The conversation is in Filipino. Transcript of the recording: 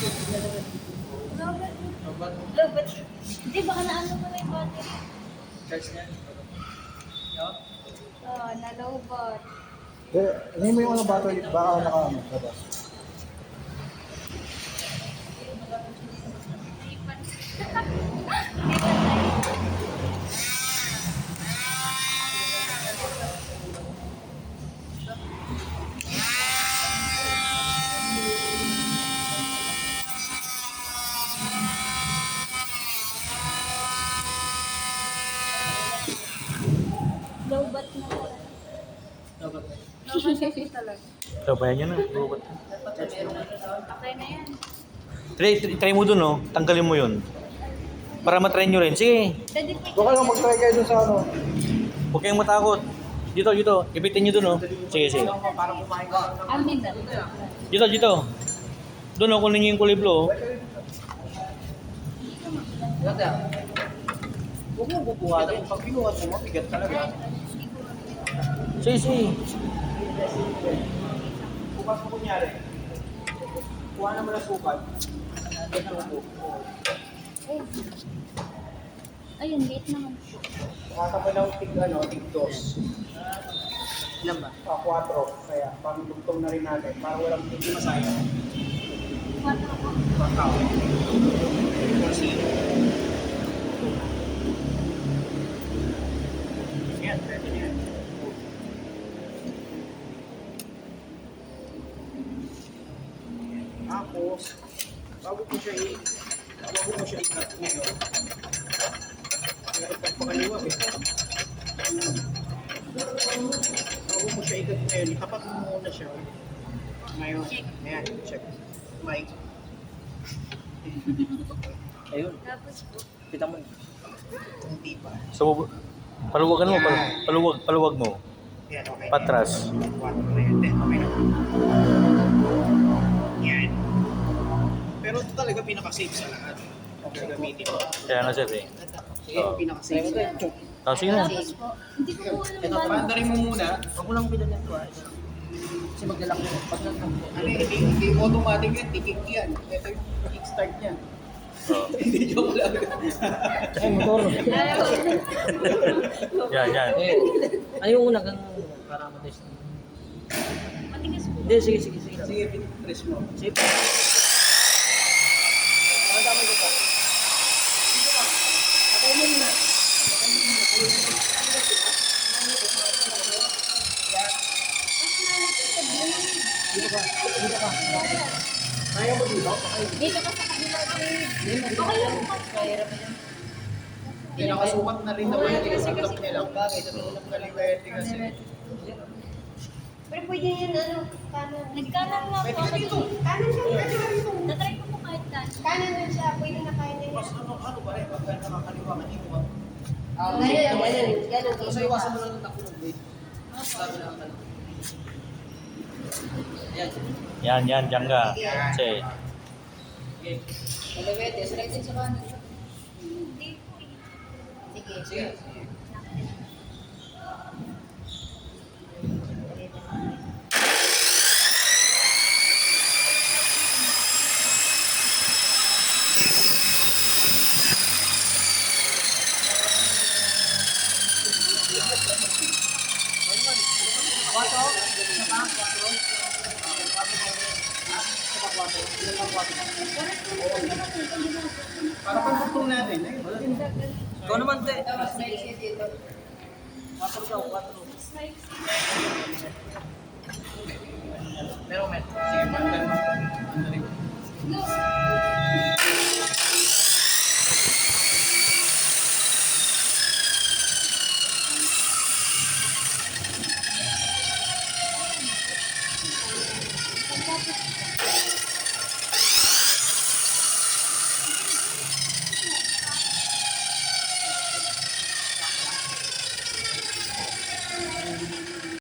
Lobat. Hindi, baka naano mo na yung battery. Charge niya. No? Oo, nalobat. Hindi mo yung ano battery, baka naka-ano, labas. Lobat na talaga. Dapat. Lobat na talaga. Sabayan nyo na. Robot. Okay na yan. Try mo dun, oh. Tanggalin mo yun. Para matry nyo rin. Sige. Pwede po. Doon kayo mag-try kayo dun sa ano. Huwag kayong matakot. Dito. Ipitin nyo dun, oh. Sige. Para kumain ka. Amin na. Dito. Doon, oh. Kunin nyo yung kulay blue, oh. Ganda. Huwag mo bubuhatin. Pag binuhat mo, mabigat talaga. Sige. Bukas mo kunyari. Kuha naman ang sukat. Diyan ang upo. Ayun, late naman. Nakakapal ng tig 2. Ilan ba? 4. Kaya, pang-tugtong na rin natin. Para walang hindi masayang. Pagkaw. Kasi, yan, pwede yan. Tapos, bago ko siya i-cut ngayon. Kaya pagpakaliwag eh. Bago ko siya i-cut ngayon, itapat mo muna siya. Ngayon, ayan, check. Mic. Ayun, Tapos po. kita mo. Hindi pa. So, paluwagan mo. Paluwag mo. Yan, okay. Patras. 4 na yan. Okay na. Yan. Pero ito talaga pinaka-safe sa lahat. Okay, gamitin mo. Kaya nga, sir, eh. Sige, pinaka-safe sa lahat. Sige na. Tapos po. Hindi ko po alam Ito, ba. paandarin mo muna. Huwag mo lang bilan yan to. Kasi maglalak mo. Pag hindi automatic yan, tikik yan. Ito yung kickstart niya. Hindi joke lang. Ay, motor. Yan. Ayaw una kang para matest. Matigas po. Hindi, sige. Sige, press mo. Sige. Ang dami ko pa. Patay mo muna. Kaya mo dito? Dito ka sa kabila. Okay lang po. Pinakasukat na rin naman yung tinatap niya lang. Bakit? Ito lang kaliwete kasi. Pero pwede yan, ano, kanan. Nagkanan nga po Pwede ako ka dito. dito. Kanan siya, pwede ka dito. Natry ko po kahit kanan. Kanan din siya, pwede na kaya niya. Mas ano pa rin, pagka nakakaliwa ka dito. Ganun. Kasi iwasan mo lang ng takbo ng weight. Sabi lang ka. Ayan. Yan, dyan ka. Sige. Okay. Kalawete, select din sa kanan. Hindi po eh. Sige. Sige. Para pagtugtong natin. Ayun. Ikaw naman, te. 4 daw, 4.